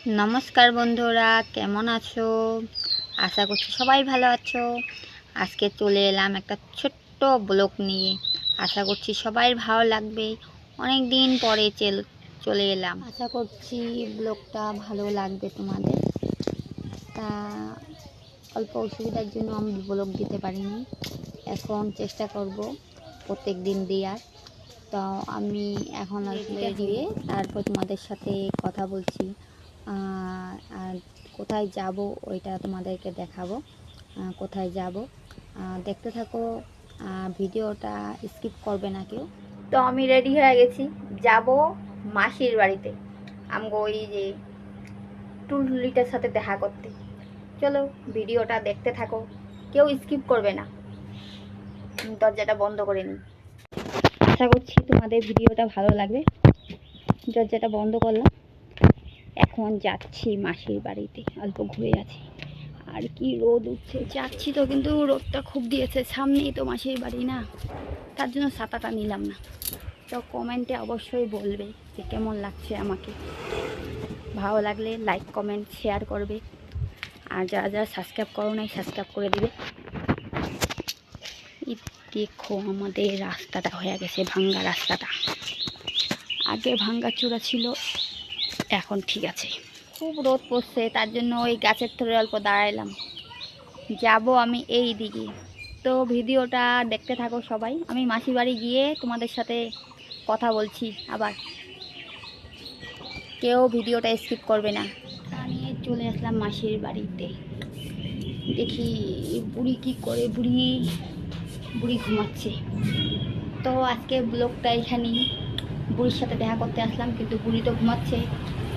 নমস্কার বন্ধুরা, কেমন আছো? আশা করছি সবাই ভালো আছো। আজকে চলে এলাম একটা ছোট্ট ব্লগ নিয়ে। আশা করছি সবাই ভালো লাগবে। অনেক দিন পরে চলে এলাম। আশা করছি ব্লগটা ভালো লাগবে তোমাদের। তা অল্প অসুবিধার জন্য আমি ব্লগ দিতে পারিনি, এখন চেষ্টা করব প্রত্যেক দিন দেওয়ার। তো আমি এখন আসলে দিয়ে তারপর তোমাদের সাথে কথা বলছি। আর কোথায় যাব ওইটা তোমাদেরকে দেখাবো। কোথায় যাব দেখতে থাকো, ভিডিওটা স্কিপ করবে না কেউ। তো আমি রেডি হয়ে গেছি, যাব মাসির বাড়িতে। আমগো ওই যে টুলটুলিটার সাথে দেখা করতে। চলো ভিডিওটা দেখতে থাকো, কেউ স্কিপ করবে না। দরজাটা বন্ধ করে নিই। আশা করছি তোমাদের ভিডিওটা ভালো লাগবে। দরজাটা বন্ধ করলাম। এখন যাচ্ছি মাসির বাড়িতে, অল্প ঘুরে আছি। আর কি রোদ উঠছে, যাচ্ছি তো কিন্তু রোদটা খুব দিয়েছে। সামনেই তো মাসির বাড়ি না, তার জন্য ছাতাটা নিলাম না। তো কমেন্টে অবশ্যই বলবে যে কেমন লাগছে আমাকে। ভালো লাগলে লাইক কমেন্ট শেয়ার করবে। আর যারা যারা সাবস্ক্রাইব করো নাই সাবস্ক্রাইব করে দিবে। দেখো আমাদের রাস্তাটা হয়ে গেছে, ভাঙ্গা রাস্তাটা। আগে ভাঙ্গা চূড়া ছিল, এখন ঠিক আছে। খুব রোদ পড়ছে, তার জন্য ওই গাছের তলায় অল্প দাঁড়াইলাম। যাব আমি এই দিকে। তো ভিডিওটা দেখতে থাকো সবাই। আমি মাসির বাড়ি গিয়ে তোমাদের সাথে কথা বলছি আবার। কেউ ভিডিওটা স্কিপ করবে না। আমি চলে আসলাম মাসির বাড়িতে। দেখি বুড়ি কি করে। বুড়ি ঘুমাচ্ছে। তো আজকে ব্লগটা এখানেই। বুড়ির সাথে দেখা করতে আসলাম, কিন্তু বুড়ি তো ঘুমাচ্ছে।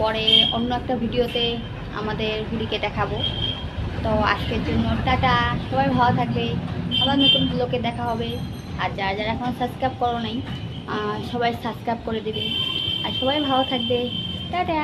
পরে অন্য একটা ভিডিওতে আমাদের বুড়িকে দেখাবো। তো আজকের জন্য টাটা, সবাই ভালো থাকবে। আবার নতুন ব্লগে দেখা হবে। আর যারা যারা এখন সাবস্ক্রাইব করো নাই সবাই সাবস্ক্রাইব করে দেবে। আর সবাই ভালো থাকবে। টাটা।